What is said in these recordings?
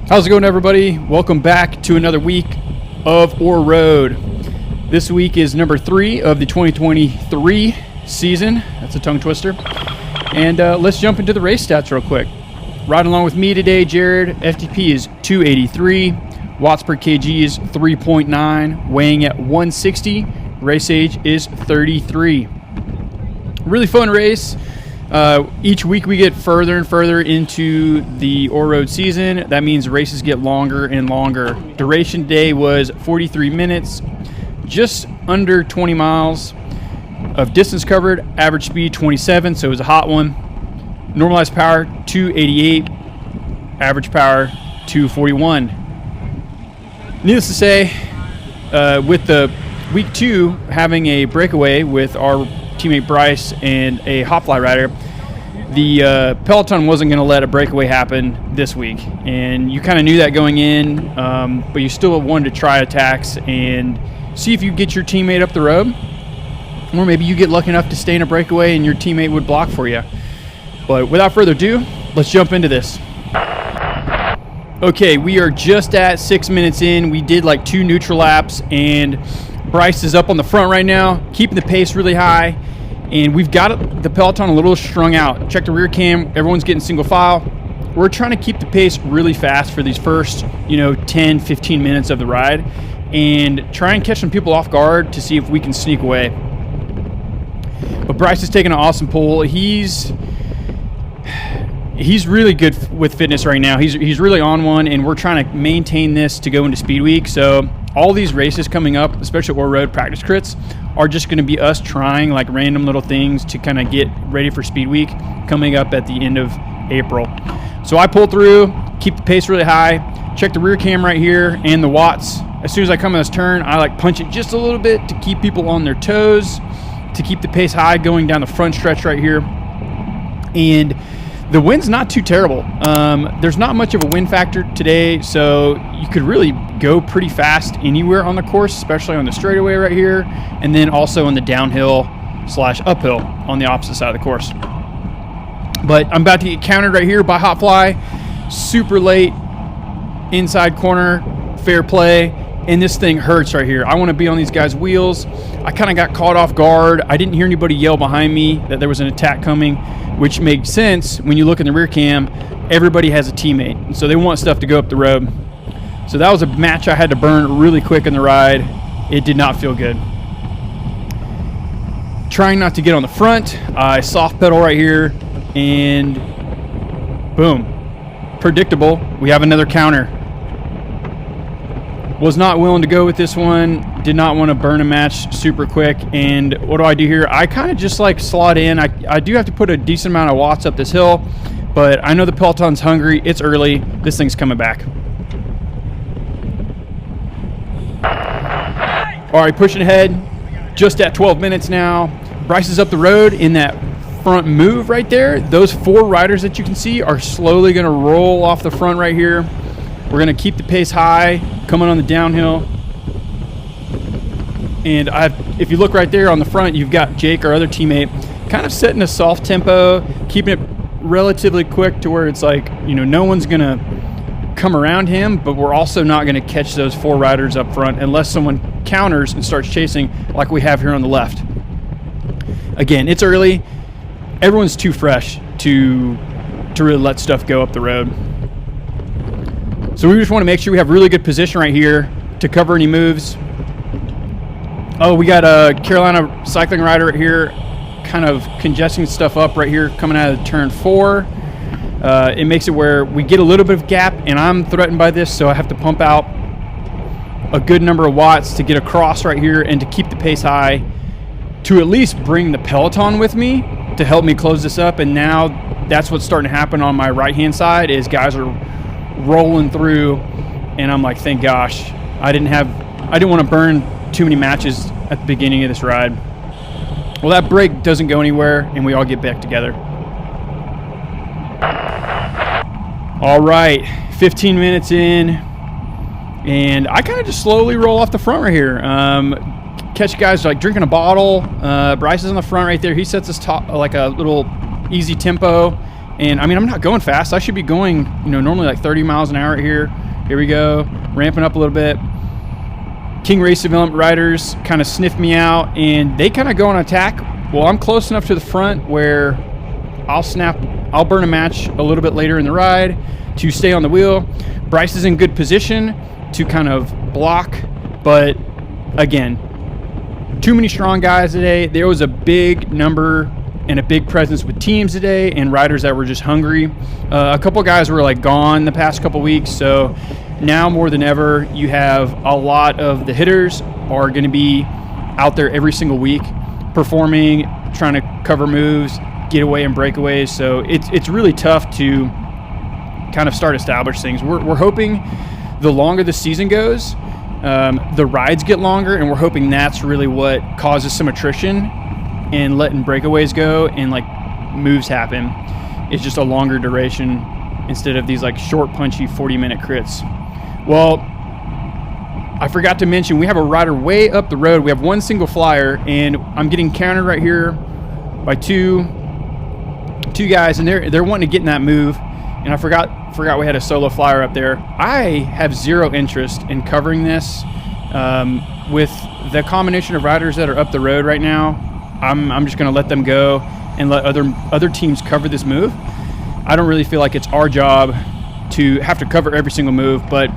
How's it going, everybody? Welcome back to another week of Or Road. This week is number 3 of the 2023 season. That's a tongue twister. And let's jump into the race stats real quick. Riding along with me today, Jared. FTP is 283. Watts per kg is 3.9. Weighing at 160. Race age is 33. Really fun race. Each week we get further and further into the Or Road season. That means races get longer and longer. Duration today was 43 minutes, just under 20 miles of distance covered. Average speed 27, so it was a hot one. Normalized power 288, average power 241. Needless to say, with the week 2 having a breakaway with our teammate Bryce and a hot fly rider, the peloton wasn't going to let a breakaway happen this week, and you kind of knew that going in, but you still wanted to try attacks and see if you get your teammate up the road, or maybe you get lucky enough to stay in a breakaway and your teammate would block for you. But without further ado, let's jump into this. Okay, we are just at 6 minutes in. We did like 2 neutral laps, and Bryce is up on the front right now, keeping the pace really high, and we've got the peloton a little strung out. Check the rear cam, everyone's getting single file. We're trying to keep the pace really fast for these first, 10, 15 minutes of the ride, and try and catch some people off guard to see if we can sneak away. But Bryce is taking an awesome pull. He's really good with fitness right now. He's really on one, and we're trying to maintain this to go into Speed Week. So all these races coming up, especially Or Road practice crits, are just going to be us trying like random little things to kind of get ready for Speed Week coming up at the end of April. So I pull through, keep the pace really high, check the rear cam right here and the watts. As soon as I come in this turn, I like punch it just a little bit to keep people on their toes, to keep the pace high going down the front stretch right here. And the wind's not too terrible. There's not much of a wind factor today, so you could really go pretty fast anywhere on the course, especially on the straightaway right here, and then also on the downhill/uphill on the opposite side of the course. But I'm about to get countered right here by hot fly, super late, inside corner, fair play, and this thing hurts right here. I want to be on these guys' wheels. I kind of got caught off guard. I didn't hear anybody yell behind me that there was an attack coming, which makes sense when you look in the rear cam. Everybody has a teammate, and so they want stuff to go up the road. So that was a match I had to burn really quick in the ride. It did not feel good. Trying not to get on the front, I soft pedal right here, and boom. Predictable, we have another counter. Was not willing to go with this one. Did not want to burn a match super quick. And what do I do here? I kind of just like slot in. I do have to put a decent amount of watts up this hill, but I know the peloton's hungry. It's early. This thing's coming back. All right, pushing ahead. Just at 12 minutes now. Bryce is up the road in that front move right there. Those 4 riders that you can see are slowly going to roll off the front right here. We're going to keep the pace high, coming on the downhill. And if you look right there on the front, you've got Jake, our other teammate, kind of setting a soft tempo, keeping it relatively quick to where it's like, no one's going to come around him, but we're also not going to catch those 4 riders up front unless someone counters and starts chasing like we have here on the left. Again, it's early. Everyone's too fresh to really let stuff go up the road. So we just want to make sure we have really good position right here to cover any moves. Oh, we got a Carolina cycling rider right here, kind of congesting stuff up right here coming out of turn 4. It makes it where we get a little bit of gap, and I'm threatened by this, so I have to pump out a good number of watts to get across right here and to keep the pace high to at least bring the peloton with me to help me close this up. And now that's what's starting to happen on my right-hand side is guys are rolling through, and I'm like, thank gosh, I didn't want to burn too many matches at the beginning of this ride. Well, that break doesn't go anywhere, and we all get back together. All right, 15 minutes in, and I kind of just slowly roll off the front right here. Catch guys like drinking a bottle. Bryce is on the front right there. He sets us top like a little easy tempo, And I mean, I'm not going fast. I should be going, normally like 30 miles an hour right here. Here we go, ramping up a little bit. King Race Development riders kind of sniff me out, and they kind of go on attack. Well, I'm close enough to the front where I'll burn a match a little bit later in the ride to stay on the wheel. Bryce is in good position to kind of block, but again, too many strong guys today. There was a big number and a big presence with teams today and riders that were just hungry. A couple guys were like gone the past couple weeks, so now more than ever, you have a lot of the hitters are going to be out there every single week performing, trying to cover moves, get away and breakaways. So it's really tough to kind of start establish things. We're hoping the longer the season goes, the rides get longer, and we're hoping that's really what causes some attrition and letting breakaways go and like moves happen. It's just a longer duration instead of these like short, punchy 40-minute crits. Well, I forgot to mention we have a rider way up the road. We have one single flyer, and I'm getting countered right here by two guys, and they're wanting to get in that move. And I forgot we had a solo flyer up there. I have zero interest in covering this with the combination of riders that are up the road right now. I'm just going to let them go and let other teams cover this move. I don't really feel like it's our job to have to cover every single move, but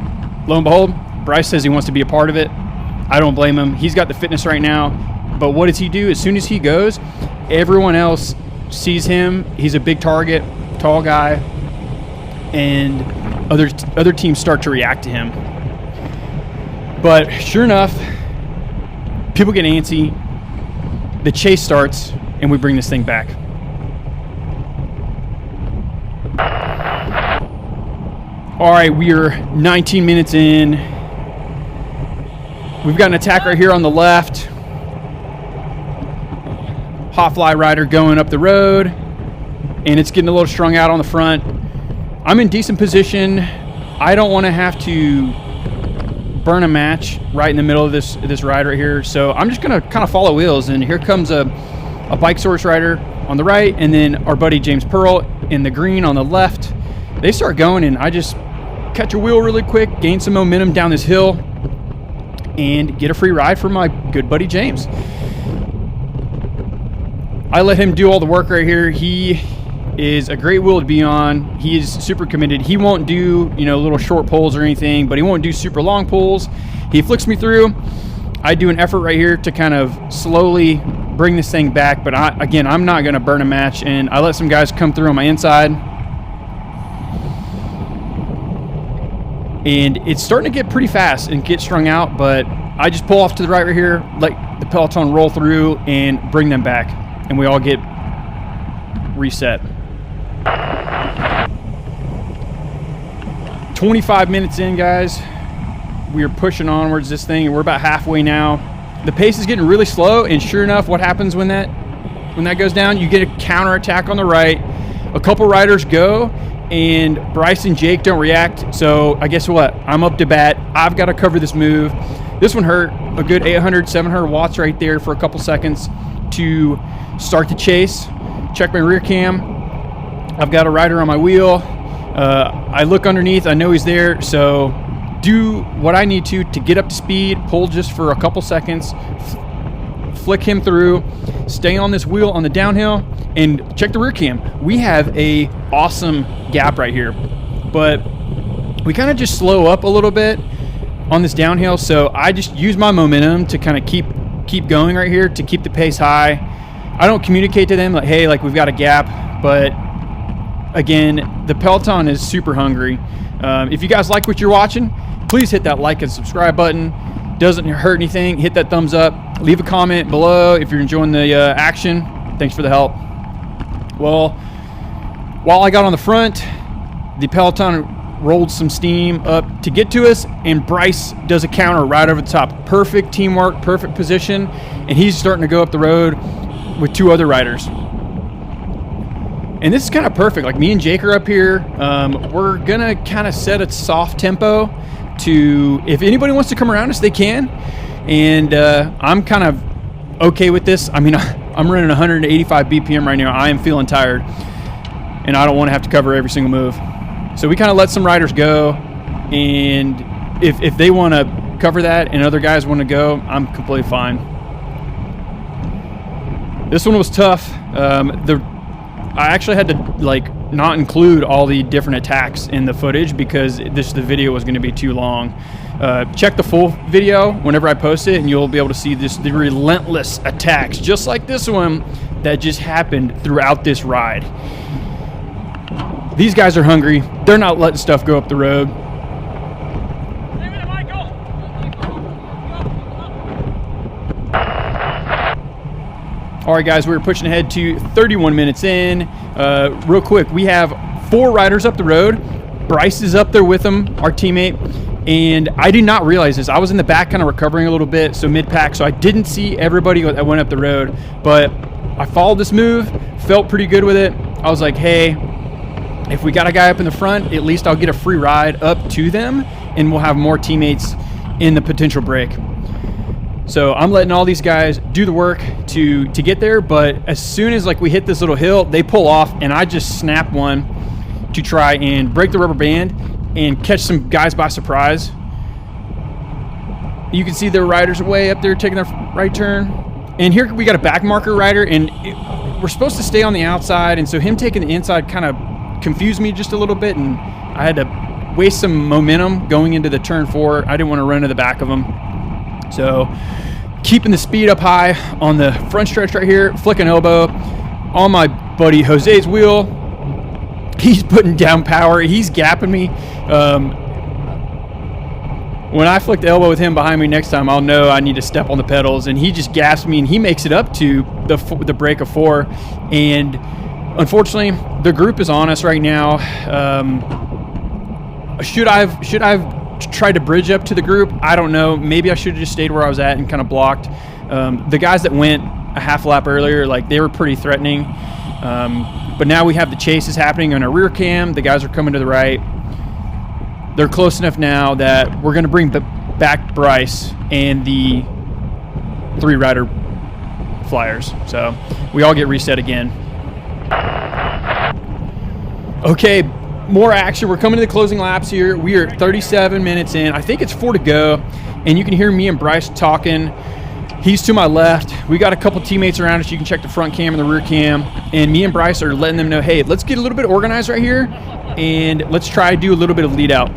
lo and behold, Bryce says he wants to be a part of it. I don't blame him. He's got the fitness right now, but what does he do? As soon as he goes, everyone else sees him. He's a big target, tall guy, and other teams start to react to him. But sure enough, people get antsy, the chase starts, and we bring this thing back. All right, we are 19 minutes in. We've got an attack right here on the left. Hot fly rider going up the road, and it's getting a little strung out on the front. I'm in decent position. I don't want to have to burn a match right in the middle of this ride right here, so I'm just going to kind of follow wheels. And here comes a bike source rider on the right, and then our buddy James Pearl in the green on the left. They start going, and I just catch a wheel really quick, gain some momentum down this hill, and get a free ride from my good buddy James. I let him do all the work right here. He is a great wheel to be on. He is super committed. He won't do, little short pulls or anything, but he won't do super long pulls. He flicks me through. I do an effort right here to kind of slowly bring this thing back, but I'm not going to burn a match, and I let some guys come through on my inside. And it's starting to get pretty fast and get strung out, but I just pull off to the right here, let the peloton roll through and bring them back, and we all get reset. 25 minutes in, guys. We are pushing onwards this thing, and we're about halfway now. The pace is getting really slow, and sure enough, what happens when that goes down? You get a counter attack on the right. A couple riders go, and Bryce and Jake don't react. So I guess what? I'm up to bat. I've got to cover this move. This one hurt a good 800, 700 watts right there for a couple seconds to start the chase. Check my rear cam. I've got a rider on my wheel. I look underneath. I know he's there. So do what I need to get up to speed, pull just for a couple seconds, flick him through, stay on this wheel on the downhill, and check the rear cam. We have a awesome gap right here, but we kind of just slow up a little bit on this downhill. So I just use my momentum to kind of keep going right here to keep the pace high. I don't communicate to them like, hey, like we've got a gap, but again, the peloton is super hungry. If you guys like what you're watching, please hit that like and subscribe button. Doesn't hurt anything. Hit that thumbs up. Leave a comment below if you're enjoying the action. Thanks for the help. Well, while I got on the front, the peloton rolled some steam up to get to us, and Bryce does a counter right over the top. Perfect teamwork, perfect position, and he's starting to go up the road with two other riders. And this is kind of perfect. Like, me and Jake are up here. We're going to kind of set a soft tempo to, if anybody wants to come around us, they can. And I'm kind of okay with this. I mean, I'm running 185 BPM right now. I am feeling tired. and I don't want to have to cover every single move. So we kind of let some riders go, and if they want to cover that and other guys want to go, I'm completely fine. This one was tough. I actually had to like not include all the different attacks in the footage because the video was going to be too long. Check the full video whenever I post it, and you'll be able to see the relentless attacks, just like this one that just happened throughout this ride. These guys are hungry. They're not letting stuff go up the road. All right, guys, we're pushing ahead to 31 minutes in. Real quick, we have 4 riders up the road. Bryce is up there with them, our teammate, and I did not realize this. I was in the back kind of recovering a little bit, so mid-pack, so I didn't see everybody that went up the road, but I followed this move, felt pretty good with it. I was like, hey, if we got a guy up in the front, at least I'll get a free ride up to them, and we'll have more teammates in the potential break. So I'm letting all these guys do the work to get there, but as soon as like we hit this little hill, they pull off, and I just snap one to try and break the rubber band and catch some guys by surprise. You can see the riders way up there taking their right turn. And here we got a back marker rider, and we're supposed to stay on the outside, and so him taking the inside kind of confused me just a little bit, and I had to waste some momentum going into the turn 4. I didn't want to run to the back of him. So keeping the speed up high on the front stretch right here, flicking elbow on my buddy Jose's wheel. He's putting down power. He's gapping me. When I flick the elbow with him behind me next time, I'll know I need to step on the pedals, and he just gaps me, and he makes it up to the break of 4. And unfortunately, the group is on us right now. Should I've tried to bridge up to the group? I don't know. Maybe I should have just stayed where I was at and kind of blocked. The guys that went a half lap earlier, like, they were pretty threatening. But now we have the chases happening on our rear cam. The guys are coming to the right. They're close enough now that we're going to bring back Bryce and the 3 rider flyers. So we all get reset again. Okay, more action. We're coming to the closing laps here. We are 37 minutes in. I think it's 4 to go, and you can hear me and Bryce talking. He's to my left. We got a couple teammates around us. You can check the front cam and the rear cam, and me and Bryce are letting them know, hey, let's get a little bit organized right here, and let's try to do a little bit of lead out.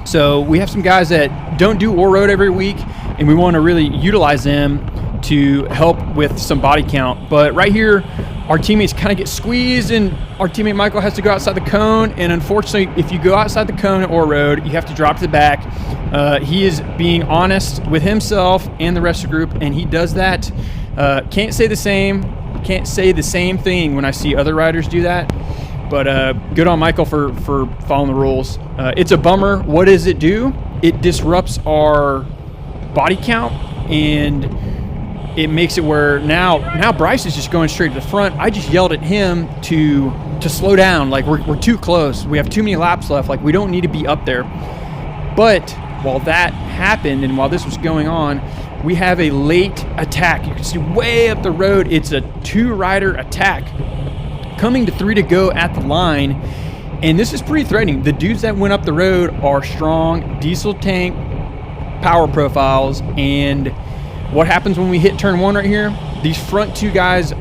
So we have some guys that don't do Ore Road every week, and we want to really utilize them to help with some body count. But right here, our teammates kind of get squeezed, and our teammate Michael has to go outside the cone. And unfortunately, if you go outside the cone at Ore Road, you have to drop to the back. He is being honest with himself and the rest of the group, and he does that. Can't say the same thing when I see other riders do that. But good on Michael for following the rules. It's a bummer. What does it do? It disrupts our body count, and it makes it where now Bryce is just going straight to the front. I just yelled at him to slow down. Like, we're too close. We have too many laps left. Like, we don't need to be up there. But while that happened and while this was going on, we have a late attack. You can see way up the road, it's a 2-rider attack coming to 3 to go at the line. And this is pretty threatening. The dudes that went up the road are strong diesel tank power profiles, and what happens when we hit turn 1 right here? These front 2 guys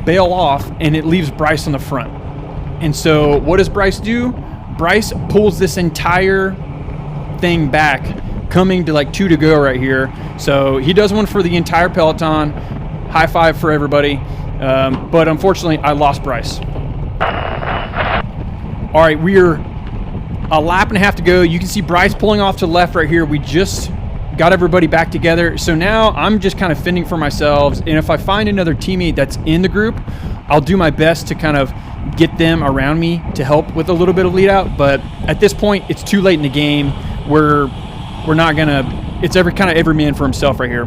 bail off, and it leaves Bryce on the front. And so what does Bryce do? Bryce pulls this entire thing back, coming to like 2 to go right here. So he does one for the entire peloton. High five for everybody. But unfortunately, I lost Bryce. All right, we're a lap and a half to go. You can see Bryce pulling off to the left right here. We just got everybody back together. So now I'm just kind of fending for myself. And if I find another teammate that's in the group, I'll do my best to kind of get them around me to help with a little bit of lead out. But at this point, it's too late in the game. We're not gonna, it's every man for himself right here.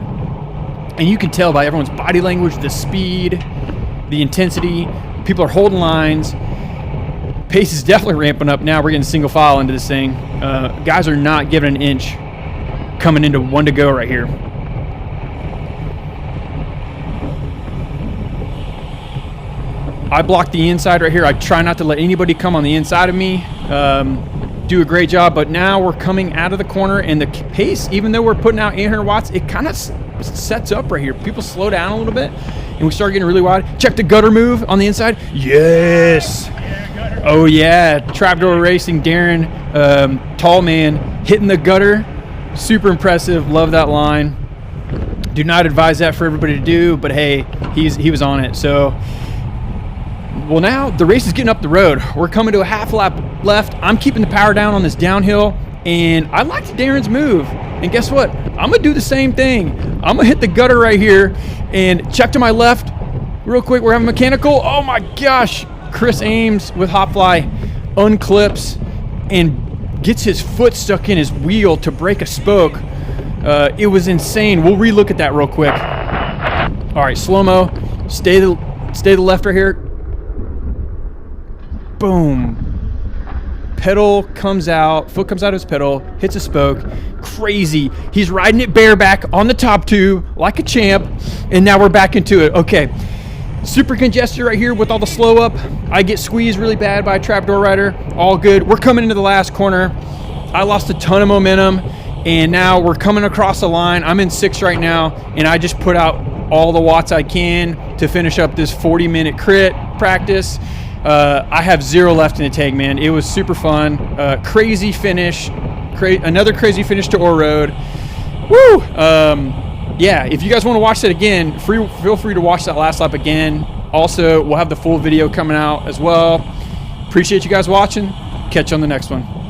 And you can tell by everyone's body language, the speed, the intensity. People are holding lines. Pace is definitely ramping up now. We're getting single file into this thing. Guys are not giving an inch coming into 1 to go right here. I block the inside right here. I try not to let anybody come on the inside of me. Do a great job, but now we're coming out of the corner, and the pace, even though we're putting out 800 watts, it kind of sets up right here. People slow down a little bit, and we start getting really wide. Check the gutter move on the inside. Yes. Oh yeah, Trapdoor Racing, Darren, tall man, hitting the gutter. Super impressive. Love that line. Do not advise that for everybody to do, but hey, he was on it. So, well, now the race is getting up the road. We're coming to a half lap left. I'm keeping the power down on this downhill, and I liked Darren's move. And guess what? I'm going to do the same thing. I'm going to hit the gutter right here and check to my left real quick. We're having mechanical. Oh my gosh. Chris Ames with Hopfly unclips and gets his foot stuck in his wheel to break a spoke. It was insane. We'll relook at that real quick. All right, slow-mo. Stay to the left right here. Boom. Pedal comes out, foot comes out of his pedal, hits a spoke. Crazy. He's riding it bareback on the top tube like a champ, and now we're back into it. Okay. Super congested right here with all the slow up. I get squeezed really bad by a trapdoor rider. All good. We're coming into the last corner. I lost a ton of momentum, and now we're coming across the line. I'm in 6th right now, and I just put out all the watts I can to finish up this 40-minute crit practice. I have 0 left in the tank, man. It was super fun. Crazy finish. Another crazy finish to Ore Road. Woo! Yeah, if you guys want to watch that again, feel free to watch that last lap again. Also, we'll have the full video coming out as well. Appreciate you guys watching. Catch you on the next one.